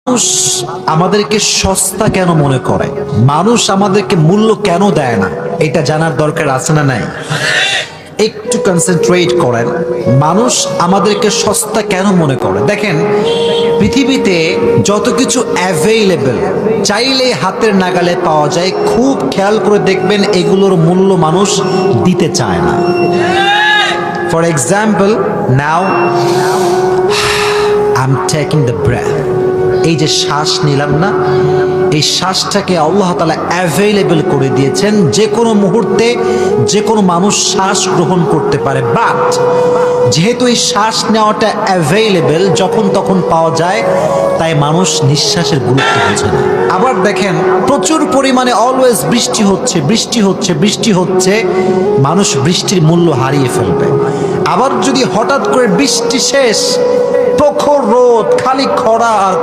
মানুষ আমাদেরকে সস্তা কেন মনে করে, মানুষ আমাদেরকে মূল্য কেন দেয় না, এটা জানার দরকার আছে না নাই? একটু কনসেন্ট্রেট করেন। মানুষ আমাদেরকে সস্তা কেন মনে করে? দেখেন, পৃথিবীতে যত কিছু অ্যাভেইলেবল, চাইলে হাতের নাগালে পাওয়া যায়, খুব খেয়াল করে দেখবেন এগুলোর মূল্য মানুষ দিতে চায় না। For example, now I am taking the breath, এই যে শ্বাস নিলাম না, এই শ্বাসটাকে আল্লাহ তাআলা অ্যাভেইলেবল করে দিয়েছেন। যে কোনো মুহূর্তে যে কোনো মানুষ শ্বাস গ্রহণ করতে পারে, বাট যেহেতু এই শ্বাস নেওয়াটা অ্যাভেইলেবল, যখন তখন পাওয়া যায়, তাই মানুষ নিঃশ্বাসের গুরুত্ব বোঝে না। আবার দেখেন, প্রচুর পরিমাণে অলওয়েজ বৃষ্টি হচ্ছে বৃষ্টি হচ্ছে বৃষ্টি হচ্ছে, মানুষ বৃষ্টির মূল্য হারিয়ে ফেলবে। আবার যদি হঠাৎ করে বৃষ্টি শেষ, প্রখর রোদ, খালি খরা আর